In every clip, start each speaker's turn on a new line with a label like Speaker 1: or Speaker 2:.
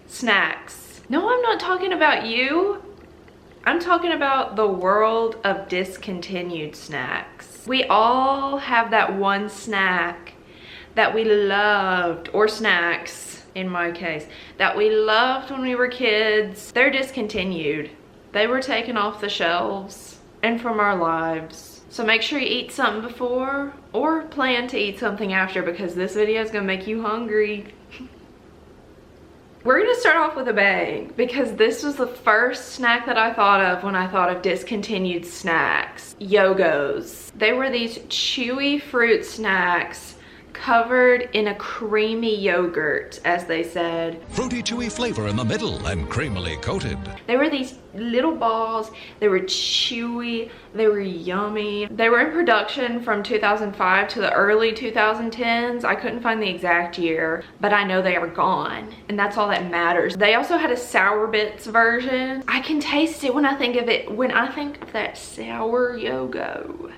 Speaker 1: Snacks. No, I'm not talking about you. I'm talking about the world of discontinued snacks. We all have that one snack that we loved, or snacks in my case, that we loved when we were kids. They're discontinued. They were taken off the shelves and from our lives. So make sure you eat something before or plan to eat something after, because this video is gonna make you hungry. We're gonna start off with a bang because this was the first snack that I thought of when I thought of discontinued snacks. Yogos. They were these chewy fruit snacks covered in a creamy yogurt, as they said.
Speaker 2: Fruity, chewy flavor in the middle and creamily coated.
Speaker 1: They were these little balls. They were chewy. They were yummy. They were in production from 2005 to the early 2010s. I couldn't find the exact year, but I know they are gone, and that's all that matters. They also had a Sour Bits version. I can taste it when I think of it, when I think of that sour Yogo.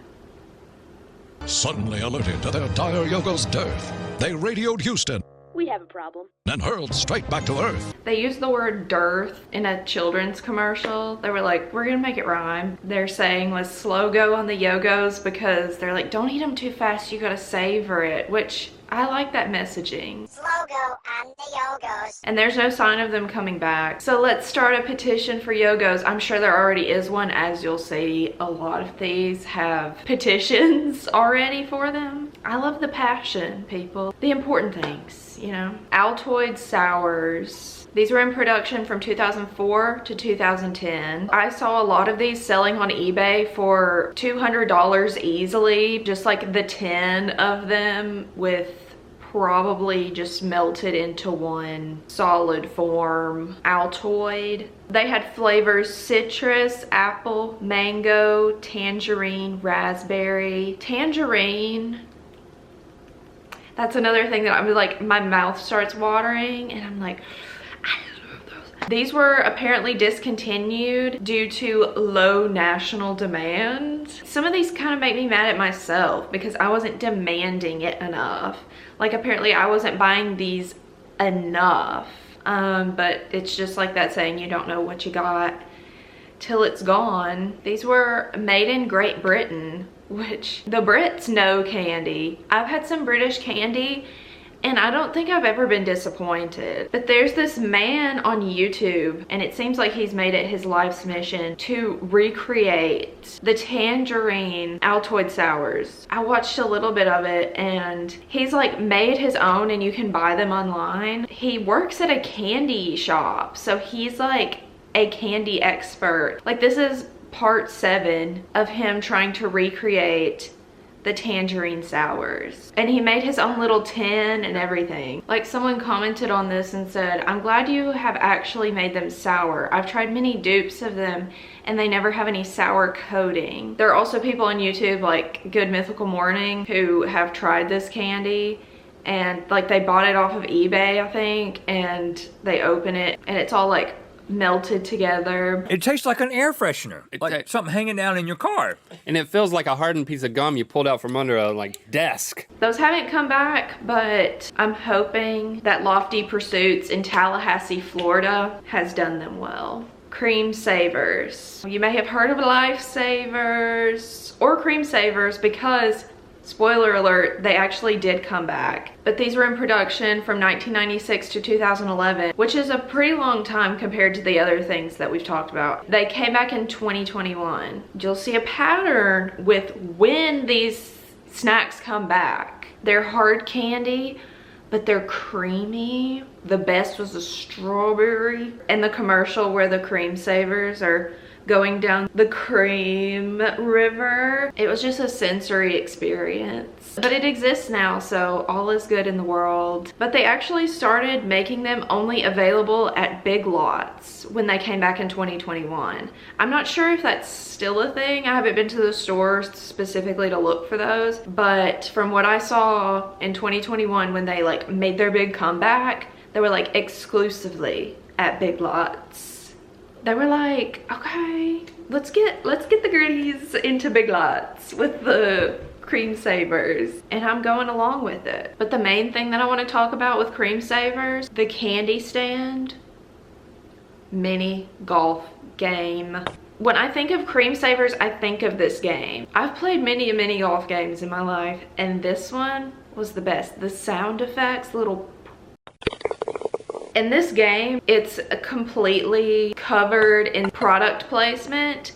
Speaker 2: Suddenly alerted to their dire Yogo's dearth, they radioed Houston.
Speaker 3: We have a problem.
Speaker 2: And hurled straight back to Earth.
Speaker 1: They used the word dearth in a children's commercial. They were like, we're gonna make it rhyme. Their saying was slow go on the Yogos, because they're like, don't eat them too fast, you gotta savor it, which I like that messaging.
Speaker 4: Slow go on the Yogos.
Speaker 1: And there's no sign of them coming back. So let's start a petition for Yogos. I'm sure there already is one, as you'll see. A lot of these have petitions already for them. I love the passion, people. The important things, you know. Altoid Sours. These were in production from 2004 to 2010. I saw a lot of these selling on eBay for $200 easily, just like the 10 of them, with probably just melted into one solid form. Altoid. They had flavors citrus, apple, mango, tangerine, raspberry. Tangerine, that's another thing that I'm like, my mouth starts watering and I'm like, I love those. These were apparently discontinued due to low national demand. Some of these kind of make me mad at myself because I wasn't demanding it enough. Like, apparently I wasn't buying these enough. But it's just like that saying, you don't know what you got till it's gone. These were made in Great Britain, which the Brits know candy. I've had some British candy and I don't think I've ever been disappointed. But there's this man on YouTube, and it seems like he's made it his life's mission to recreate the tangerine Altoid Sours. I watched a little bit of it and he's like made his own, and you can buy them online. He works at a candy shop, so he's like a candy expert. Like, this is part 7 of him trying to recreate the tangerine sours, and he made his own little tin and everything. Like, someone commented on this and said, I'm glad you have actually made them sour. I've tried many dupes of them and they never have any sour coating. There are also people on YouTube like Good Mythical Morning who have tried this candy, and like they bought it off of eBay, I think, and they open it and it's all like melted together.
Speaker 5: It tastes like an air freshener, like something hanging down in your car.
Speaker 6: And it feels like a hardened piece of gum you pulled out from under a desk.
Speaker 1: Those haven't come back, but I'm hoping that Lofty Pursuits in Tallahassee, Florida has done them well. Cream Savers. You may have heard of Lifesavers or Cream Savers because, spoiler alert, they actually did come back. But these were in production from 1996 to 2011, which is a pretty long time compared to the other things that we've talked about. They came back in 2021. You'll see a pattern with when these snacks come back. They're hard candy, but they're creamy. The best was the strawberry. And the commercial where the Cream Savers are going down the cream river. It was just a sensory experience. But it exists now, so all is good in the world. But they actually started making them only available at Big Lots when they came back in 2021. I'm not sure if that's still a thing. I haven't been to the stores specifically to look for those, but from what I saw in 2021 when they like made their big comeback, they were like exclusively at Big Lots. They were like, okay, let's get the goodies into Big Lots with the cream savers, and I'm going along with it. But the main thing that I want to talk about with cream savers, the candy stand mini golf game. When I think of cream savers, I think of this game. I've played many golf games in my life, and this one was the best. The sound effects, little... In this game, it's completely covered in product placement,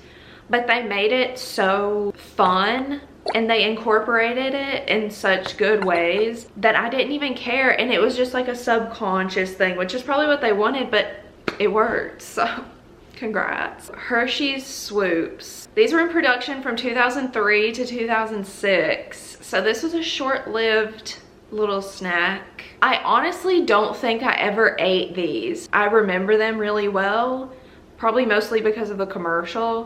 Speaker 1: but they made it so fun and they incorporated it in such good ways that I didn't even care, and it was just like a subconscious thing, which is probably what they wanted, but it worked, so congrats. Hershey's Swoops. These were in production from 2003 to 2006, so this was a short-lived little snack. I honestly don't think I ever ate these. I remember them really well, probably mostly because of the commercial.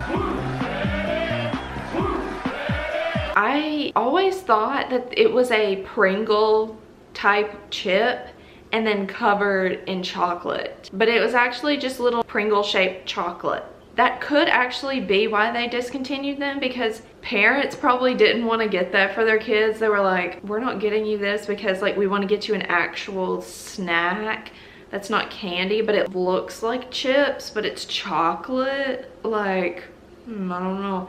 Speaker 1: I always thought that it was a Pringle type chip and then covered in chocolate, but it was actually just little Pringle shaped chocolate. That could actually be why they discontinued them, because parents probably didn't want to get that for their kids. They were like, we're not getting you this because like we want to get you an actual snack that's not candy, but it looks like chips, but it's chocolate. Like, I don't know.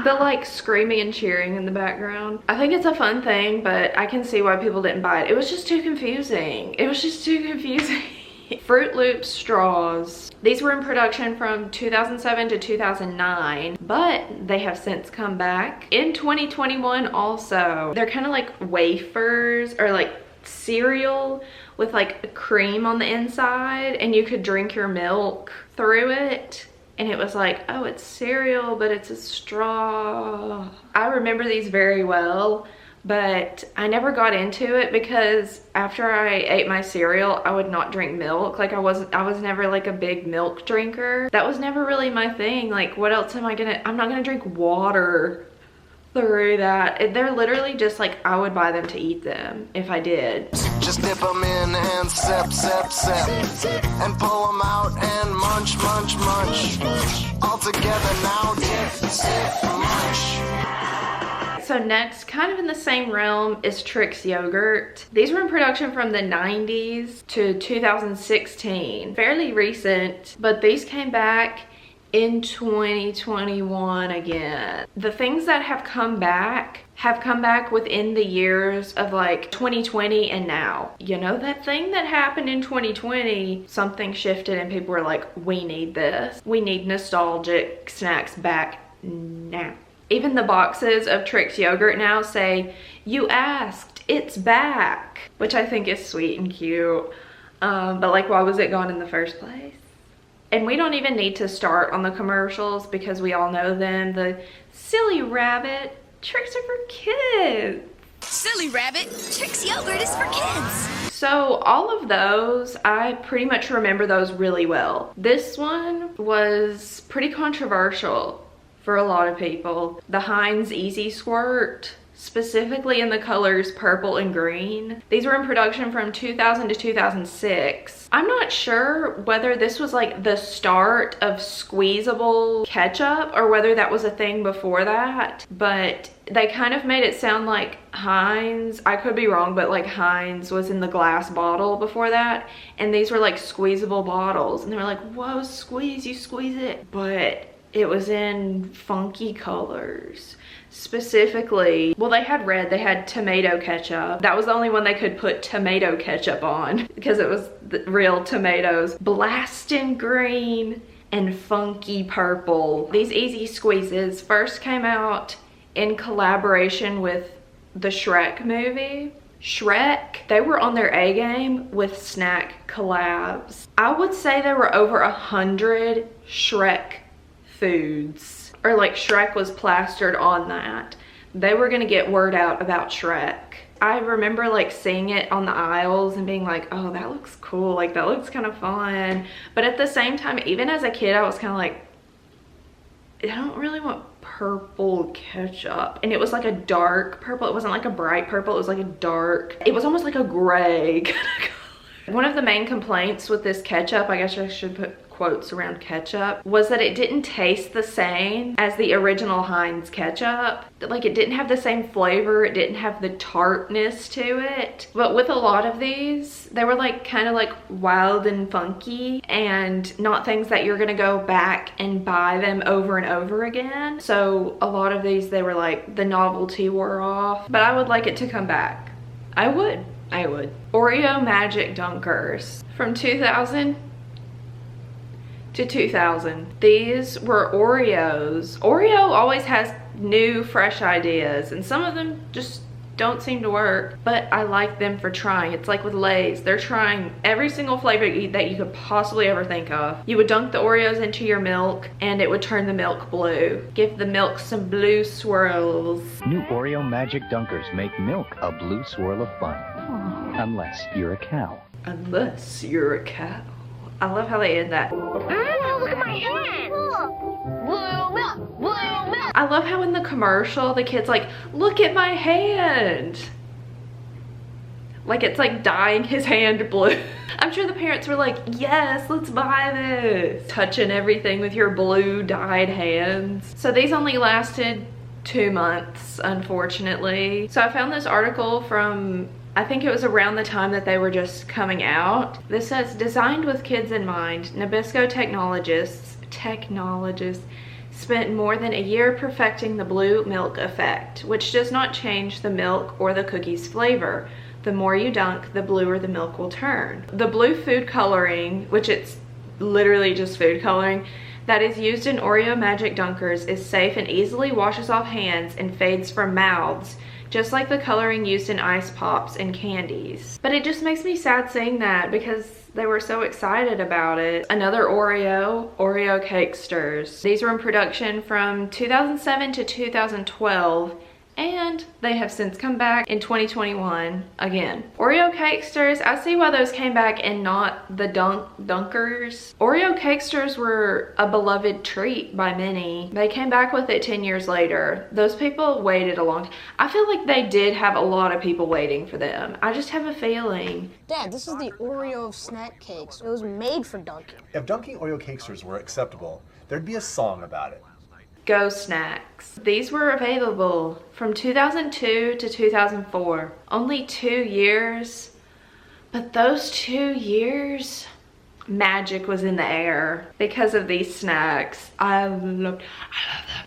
Speaker 1: The like screaming and cheering in the background. I think it's a fun thing, but I can see why people didn't buy it. It was just too confusing. It was just too confusing. Fruit Loops straws. These were in production from 2007 to 2009, but they have since come back in 2021 also. They're kind of like wafers or like cereal with like cream on the inside, and you could drink your milk through it. And it was like, oh, it's cereal, but it's a straw. I remember these very well, but I never got into it because after I ate my cereal, I would not drink milk. Like I was never like a big milk drinker. That was never really my thing. Like what else am I gonna, I'm not gonna drink water through that. They're literally just like, I would buy them to eat them if I did.
Speaker 3: Just dip them in and sip, sip, sip, and pull them out and munch, munch, munch. All together now, dip, sip, munch.
Speaker 1: So next, kind of in the same realm, is Trix yogurt. These were in production from the 90s to 2016. Fairly recent, but these came back in 2021 again. The things that have come back within the years of like 2020 and now. You know, that thing that happened in 2020, something shifted and people were like, we need this. We need nostalgic snacks back now. Even the boxes of Trix yogurt now say, you asked, it's back, which I think is sweet and cute. But like, why was it gone in the first place? And we don't even need to start on the commercials because we all know them. The silly rabbit, Trix are for kids.
Speaker 7: Silly rabbit, Trix yogurt is for kids.
Speaker 1: So all of those, I pretty much remember those really well. This one was pretty controversial for a lot of people. The Heinz Easy Squirt, specifically in the colors purple and green. These were in production from 2000 to 2006. I'm not sure whether this was like the start of squeezable ketchup or whether that was a thing before that, but they kind of made it sound like Heinz, I could be wrong, but like Heinz was in the glass bottle before that, and these were like squeezable bottles, and they were like, whoa, squeeze, you squeeze it. But it was in funky colors. Specifically, well, they had red, they had tomato ketchup. That was the only one they could put tomato ketchup on because it was the real tomatoes. Blasting green and funky purple. These Easy Squeezes first came out in collaboration with the Shrek movie. Shrek, they were on their A game with snack collabs. I would say there were over 100 Shrek foods, or like Shrek was plastered on that. They were gonna get word out about Shrek. I remember like seeing it on the aisles and being like, oh, that looks cool, like that looks kind of fun. But at the same time, even as a kid, I was kind of like, I don't really want purple ketchup. And it was like a dark purple. It wasn't like a bright purple, it was like a dark, it was almost like a gray kind of color. One of the main complaints with this ketchup, I guess I should put quotes around ketchup, was that it didn't taste the same as the original Heinz ketchup. Like, it didn't have the same flavor, it didn't have the tartness to it. But with a lot of these, they were like kind of like wild and funky and not things that you're gonna go back and buy them over and over again. So a lot of these, they were like, the novelty wore off, but I would like it to come back. I would. Oreo Magic Dunkers from 2000 to 2000. These were Oreos. Oreo always has new, fresh ideas, and some of them just don't seem to work, but I like them for trying. It's like with Lay's. They're trying every single flavor that you could possibly ever think of. You would dunk the Oreos into your milk and it would turn the milk blue. Give the milk some blue swirls.
Speaker 8: New Oreo Magic Dunkers make milk a blue swirl of fun. Unless you're a cow.
Speaker 1: Unless you're a cow. I love how they end that.
Speaker 4: Look at my hand. Blue milk, blue milk.
Speaker 1: I love how in the commercial, the kid's like, look at my hand. Like it's like dyeing his hand blue. I'm sure the parents were like, yes, let's buy this. Touching everything with your blue dyed hands. So these only lasted 2 months, unfortunately. So I found this article from, I think it was around the time that they were just coming out. This says, designed with kids in mind, Nabisco technologists spent more than a year perfecting the blue milk effect, which does not change the milk or the cookie's flavor. The more you dunk, the bluer the milk will turn. The blue food coloring, which it's literally just food coloring, that is used in Oreo Magic Dunkers is safe and easily washes off hands and fades from mouths, just like the coloring used in ice pops and candies. But it just makes me sad seeing that because they were so excited about it. Another Oreo Cakesters. These were in production from 2007 to 2012, and they have since come back in 2021 again. Oreo Cakesters, I see why those came back and not the Dunkers. Oreo Cakesters were a beloved treat by many. They came back with it 10 years later. Those people waited a long time. I feel like they did have a lot of people waiting for them. I just have a feeling.
Speaker 9: Dad, this is the Oreo of snack cakes. It was made for dunking.
Speaker 10: If dunking Oreo Cakesters were acceptable, there'd be a song about it.
Speaker 1: Go Snacks. These were available from 2002 to 2004. Only 2 years, but those 2 years, magic was in the air because of these snacks. I love them.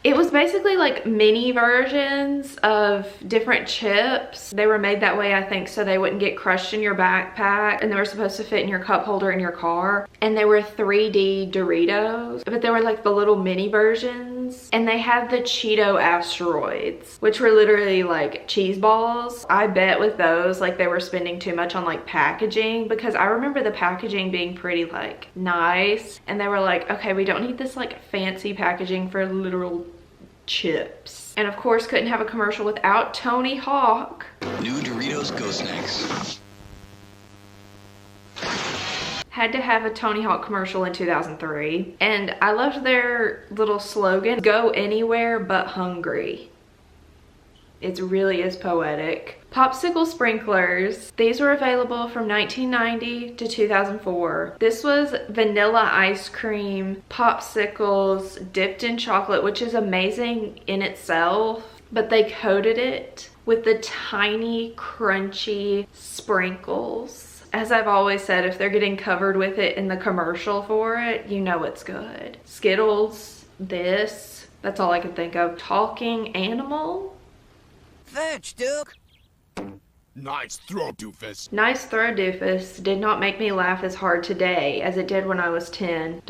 Speaker 1: It was basically like mini versions of different chips. They were made that way, I think, so they wouldn't get crushed in your backpack, and they were supposed to fit in your cup holder in your car. And they were 3D Doritos, but they were like the little mini versions. And they had the Cheeto asteroids, which were literally like cheese balls. I bet with those, like, they were spending too much on like packaging, because I remember the packaging being pretty like nice, and they were like, okay, we don't need this like fancy packaging for literal chips. And of course, couldn't have a commercial without Tony Hawk.
Speaker 11: New Doritos Go Snacks.
Speaker 1: Had to have a Tony Hawk commercial in 2003. And I loved their little slogan, go anywhere but hungry. It really is poetic. Popsicle sprinklers. These were available from 1990 to 2004. This was vanilla ice cream popsicles dipped in chocolate, which is amazing in itself, but they coated it with the tiny crunchy sprinkles. As I've always said, if they're getting covered with it in the commercial for it, you know it's good. Skittles, this, that's all I could think of. Talking animal.
Speaker 11: Fetch, Duke.
Speaker 2: Nice throw, doofus.
Speaker 1: Nice throw, doofus. Did not make me laugh as hard today as it did when I was 10. ...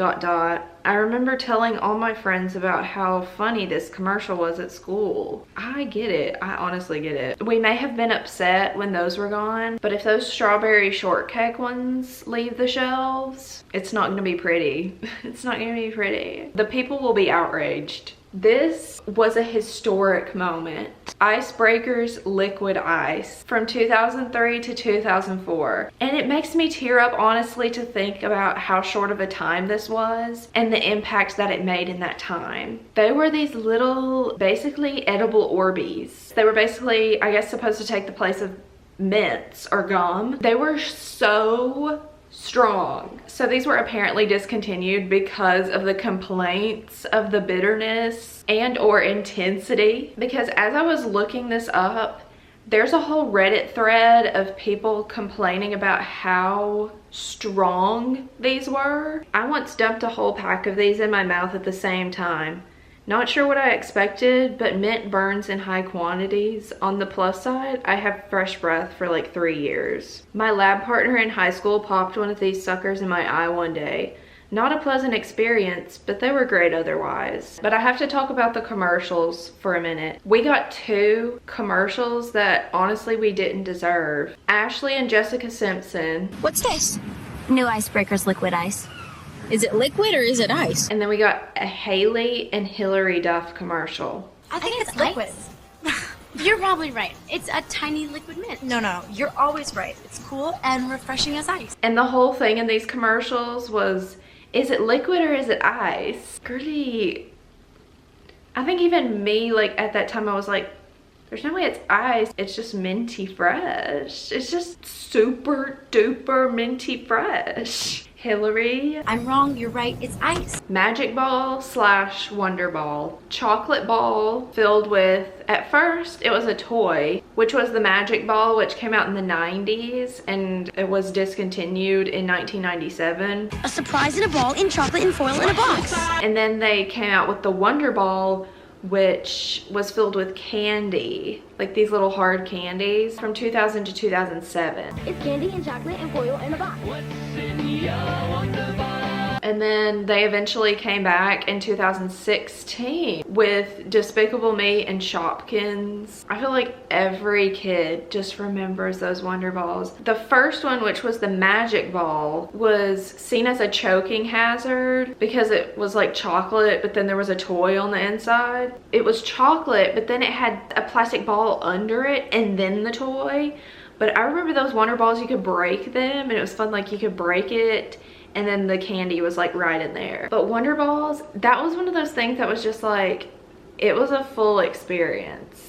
Speaker 1: I remember telling all my friends about how funny this commercial was at school. I get it. I honestly get it. We may have been upset when those were gone, but if those strawberry shortcake ones leave the shelves, it's not gonna be pretty. It's not gonna be pretty. The people will be outraged. This was a historic moment. Icebreakers Liquid Ice from 2003 to 2004. And it makes me tear up, honestly, to think about how short of a time this was and the impact that it made in that time. They were these little, basically edible Orbeez. They were basically, I guess, supposed to take the place of mints or gum. They were so strong. So these were apparently discontinued because of the complaints of the bitterness and or intensity. Because as I was looking this up, there's a whole Reddit thread of people complaining about how strong these were. I once dumped a whole pack of these in my mouth at the same time. Not sure what I expected, but mint burns in high quantities. On the plus side, I have fresh breath for like 3 years. My lab partner in high school popped one of these suckers in my eye one day. Not a pleasant experience, but they were great otherwise. But I have to talk about the commercials for a minute. We got 2 commercials that honestly we didn't deserve. Ashley and Jessica Simpson.
Speaker 7: What's this? New Icebreakers liquid ice.
Speaker 9: Is it liquid or is it ice?
Speaker 1: And then we got a Haley and Hillary Duff commercial.
Speaker 4: I think it's liquid. You're probably right. It's a tiny liquid mint.
Speaker 9: No, you're always right. It's cool and refreshing as ice.
Speaker 1: And the whole thing in these commercials was, is it liquid or is it ice? Girly, I think even me, like at that time I was like, there's no way it's ice. It's just minty fresh. It's just super duper minty fresh. Hillary.
Speaker 4: I'm wrong, you're right, it's ice.
Speaker 1: Magic ball / Wonder Ball. Chocolate ball filled with, at first it was a toy, which was the Magic Ball, which came out in the 90s and it was discontinued in 1997.
Speaker 7: A surprise in a ball in chocolate and foil in a box.
Speaker 1: And then they came out with the Wonder Ball, which was filled with candy, like these little hard candies, from 2000 to 2007.
Speaker 4: It's candy and chocolate and foil in a box.
Speaker 1: And then they eventually came back in 2016 with Despicable Me and Shopkins. I feel like every kid just remembers those Wonder Balls. The first one, which was the Magic Ball, was seen as a choking hazard because it was like chocolate, but then there was a toy on the inside. It was chocolate, but then it had a plastic ball under it and then the toy. But I remember those Wonder Balls, you could break them and it was fun, like you could break it and then the candy was like right in there. But Wonder Balls, that was one of those things that was just like, it was a full experience.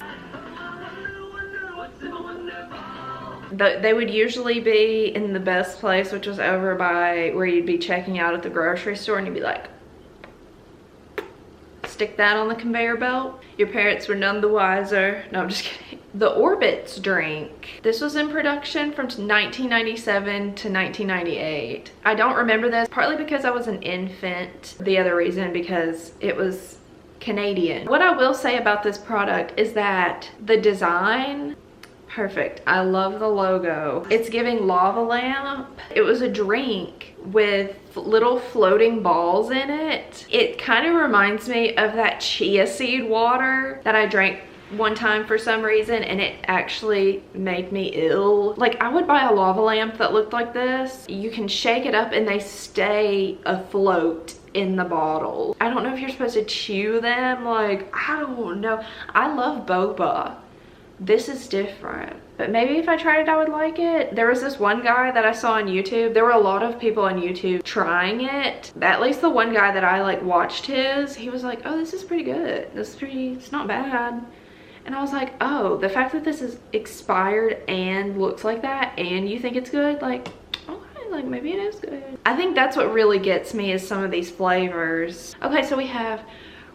Speaker 1: They would usually be in the best place, which was over by where you'd be checking out at the grocery store and you'd be like, stick that on the conveyor belt. Your parents were none the wiser. No, I'm just kidding. The Orbits drink. This was in production from 1997 to 1998. I don't remember this, partly because I was an infant. The other reason because it was Canadian. What I will say about this product is that the design, perfect. I love the logo. It's giving lava lamp. It was a drink with little floating balls in it. It kind of reminds me of that chia seed water that I drank one time for some reason and it actually made me ill. Like, I would buy a lava lamp that looked like this. You can shake it up and they stay afloat in the bottle. I don't know if you're supposed to chew them. Like, I don't know. I love boba. This is different, but maybe if I tried it I would like it. There was this one guy that I saw on YouTube. There were a lot of people on YouTube trying it. At least the one guy that I like watched his, he was like, oh, this is pretty good. It's not bad. And I was like, oh, the fact that this is expired and looks like that and you think it's good, like, okay, like maybe it is good. I think that's what really gets me is some of these flavors. Okay, so we have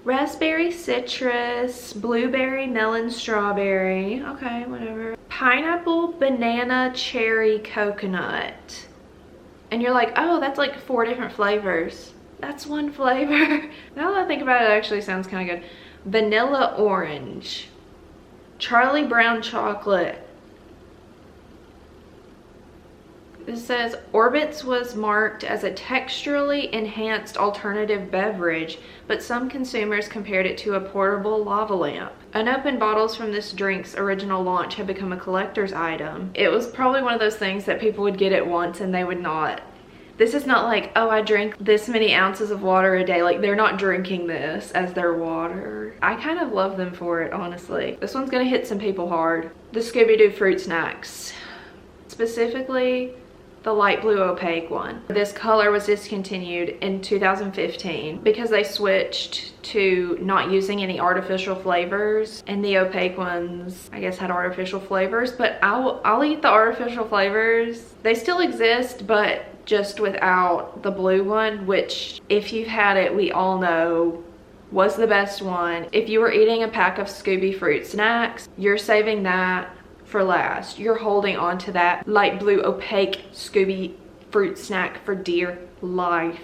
Speaker 1: raspberry citrus, blueberry melon strawberry, okay, whatever. Pineapple banana cherry coconut. And you're like, oh, that's like 4 different flavors. That's one flavor. Now that I think about it, it actually sounds kind of good. Vanilla orange. Charlie Brown chocolate. It says Orbits was marked as a texturally enhanced alternative beverage, but some consumers compared it to a portable lava lamp. Unopened bottles from this drink's original launch had become a collector's item. It was probably one of those things that people would get at once and they would not. This is not like, oh, I drink this many ounces of water a day. Like, they're not drinking this as their water. I kind of love them for it, honestly. This one's gonna hit some people hard. The Scooby-Doo fruit snacks. Specifically, the light blue opaque one. This color was discontinued in 2015 because they switched to not using any artificial flavors, and the opaque ones I guess had artificial flavors, but I'll eat the artificial flavors. They still exist, but just without the blue one, which if you've had it, we all know was the best one. If you were eating a pack of Scooby fruit snacks, you're saving that for last. You're holding on to that light blue opaque Scooby fruit snack for dear life.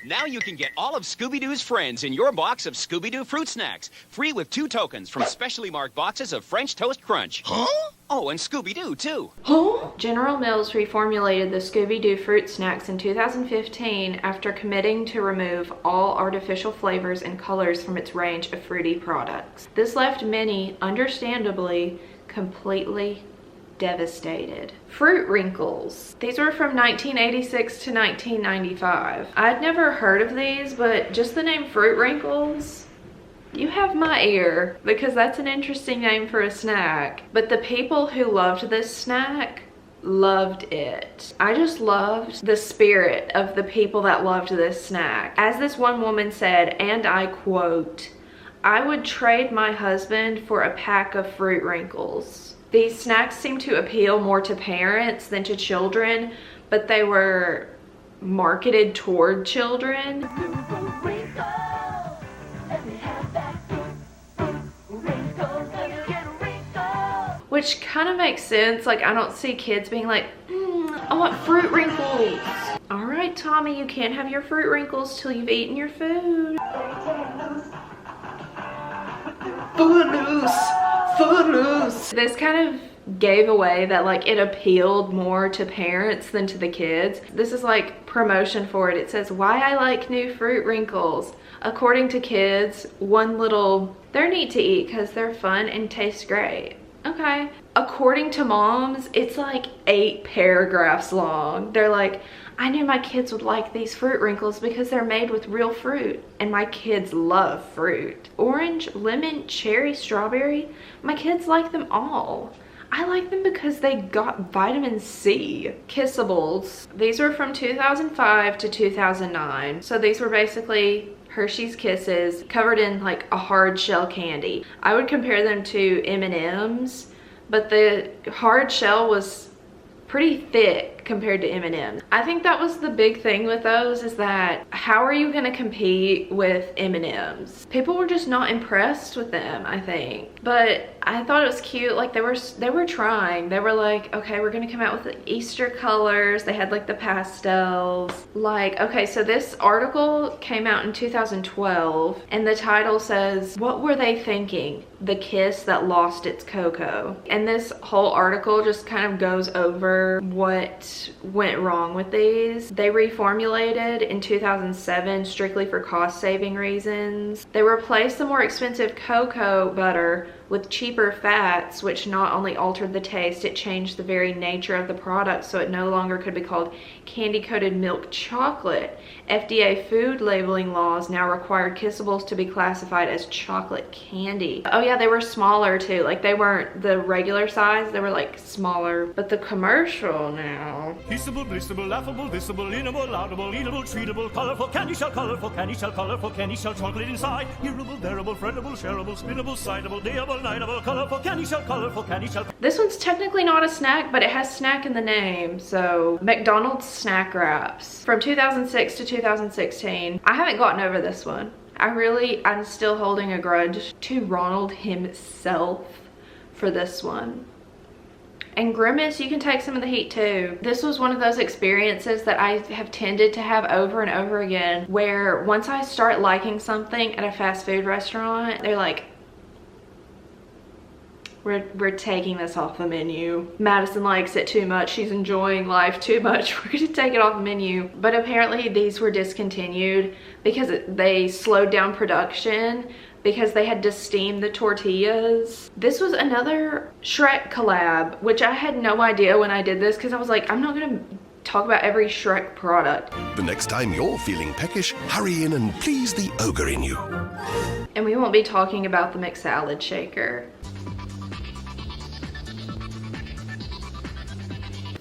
Speaker 12: Now you can get all of Scooby-Doo's friends in your box of Scooby-Doo fruit snacks, free with 2 tokens from specially marked boxes of French Toast Crunch. Huh? Oh, and Scooby-Doo too.
Speaker 1: Huh? General Mills reformulated the Scooby-Doo fruit snacks in 2015 after committing to remove all artificial flavors and colors from its range of fruity products. This left many, understandably, completely devastated. Fruit Wrinkles. These were from 1986 to 1995. I'd never heard of these, but just the name Fruit Wrinkles, you have my ear, because that's an interesting name for a snack. But the people who loved this snack loved it. I just loved the spirit of the people that loved this snack. As this one woman said, and I quote, "I would trade my husband for a pack of Fruit Wrinkles." These snacks seem to appeal more to parents than to children, but they were marketed toward children. Which kind of makes sense. Like, I don't see kids being like, I want Fruit Wrinkles. All right, Tommy, you can't have your Fruit Wrinkles till you've eaten your food. Footloose. Footloose. This kind of gave away that like it appealed more to parents than to the kids. This is like promotion for it. It says, why I like new Fruit Wrinkles. According to kids, they're neat to eat because they're fun and taste great. Okay. According to moms, it's like 8 paragraphs long. They're like, I knew my kids would like these Fruit Wrinkles because they're made with real fruit, and my kids love fruit. Orange, lemon, cherry, strawberry, my kids like them all. I like them because they got vitamin C. Kissables. These were from 2005 to 2009. So these were basically Hershey's Kisses covered in like a hard shell candy. I would compare them to M&Ms, but the hard shell was pretty thick compared to M&Ms. I think that was the big thing with those, is that how are you gonna compete with M&Ms? People were just not impressed with them, I think. But I thought it was cute. Like they were trying. They were like, okay, we're gonna come out with the Easter colors. They had like the pastels. Like, okay, so this article came out in 2012 and the title says, what were they thinking? The kiss that lost its cocoa. And this whole article just kind of goes over what went wrong with these. They reformulated in 2007 strictly for cost saving reasons. They replaced the more expensive cocoa butter with cheaper fats, which not only altered the taste, it changed the very nature of the product, so it no longer could be called candy coated milk chocolate. FDA food labeling laws now required Kissables to be classified as chocolate candy. Oh yeah, they were smaller too. Like they weren't the regular size, they were like smaller. But the commercial now.
Speaker 13: Kissable, blissable, laughable, visible, inable, laudable, eatable, treatable, colorful candy shell, colorful candy shell, chocolate inside. Hearable, bearable, friendable, shareable, spinnable, cideable, dayable, nightable, colorful candy shell.
Speaker 1: This one's technically not a snack, but it has snack in the name. So McDonald's snack wraps from 2006 to 2016. I haven't gotten over this one. I'm still holding a grudge to Ronald himself for this one. And Grimace, you can take some of the heat too. This was one of those experiences that I have tended to have over and over again, where once I start liking something at a fast food restaurant, they're like, we're taking this off the menu. Maddison likes it too much. She's enjoying life too much. We're gonna take it off the menu. But apparently these were discontinued because they slowed down production because they had to steam the tortillas. This was another Shrek collab, which I had no idea when I did this, because I was like, I'm not gonna talk about every Shrek product.
Speaker 2: The next time you're feeling peckish, hurry in and please the ogre in you.
Speaker 1: And we won't be talking about the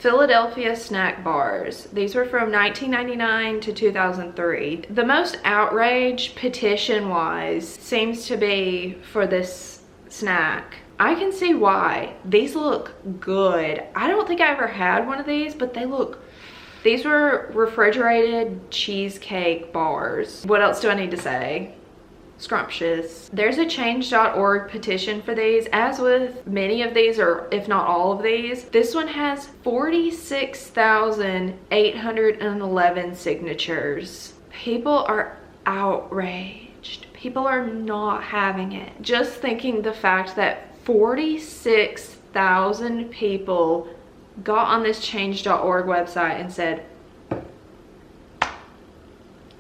Speaker 1: Philadelphia snack bars. These were from 1999 to 2003. The most outrage petition wise seems to be for this snack. I can see why. These look good. I don't think I ever had one of these, but these were refrigerated cheesecake bars. What else do I need to say? Scrumptious. There's a change.org petition for these, as with many of these, or if not all of these. This one has 46,811 signatures. People are outraged. People are not having it. Just thinking the fact that 46,000 people got on this change.org website and said,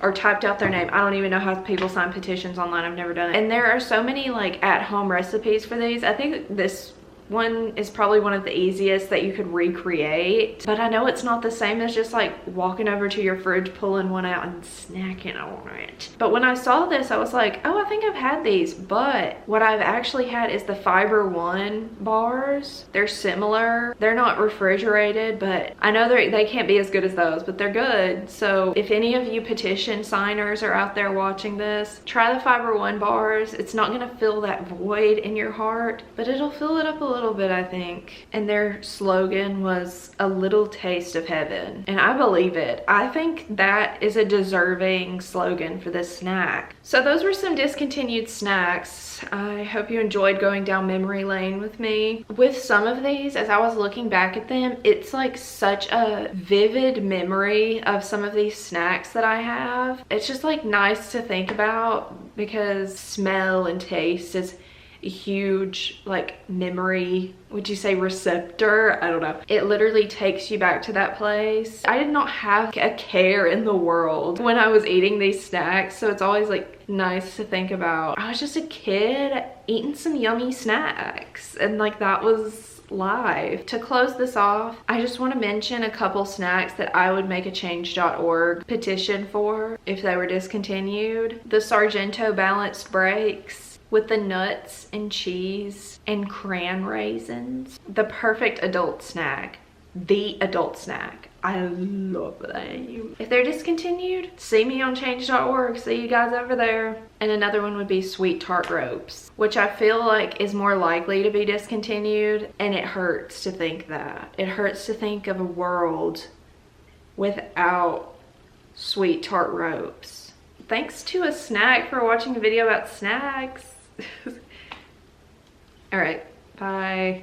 Speaker 1: or typed out their name. I don't even know how people sign petitions online. I've never done it. And there are so many like at-home recipes for these. I think this one is probably one of the easiest that you could recreate, but I know it's not the same as just like walking over to your fridge, pulling one out and snacking on it. But when I saw this, I was like, oh, I think I've had these, but what I've actually had is the Fiber One bars. They're similar. They're not refrigerated, but I know they can't be as good as those, but they're good. So if any of you petition signers are out there watching this, try the Fiber One bars. It's not gonna fill that void in your heart, but it'll fill it up a little bit, I think. And their slogan was a little taste of heaven, and I believe it. I think that is a deserving slogan for this snack. So those were some discontinued snacks. I hope you enjoyed going down memory lane with me. With some of these, as I was looking back at them, it's like such a vivid memory of some of these snacks that I have. It's just like nice to think about because smell and taste is a huge like memory, would you say receptor? I don't know. It literally takes you back to that place. I did not have a care in the world when I was eating these snacks, so it's always like nice to think about. I was just a kid eating some yummy snacks, and like that was live. To close this off, I just want to mention a couple snacks that I would make a change.org petition for if they were discontinued. The Sargento Balanced Breaks with the nuts and cheese and cran raisins. The perfect adult snack. The adult snack. I love them. If they're discontinued, see me on change.org. See you guys over there. And another one would be sweet tart ropes, which I feel like is more likely to be discontinued, and it hurts to think that. It hurts to think of a world without sweet tart ropes. Thanks to a snack for watching a video about snacks. All right, bye.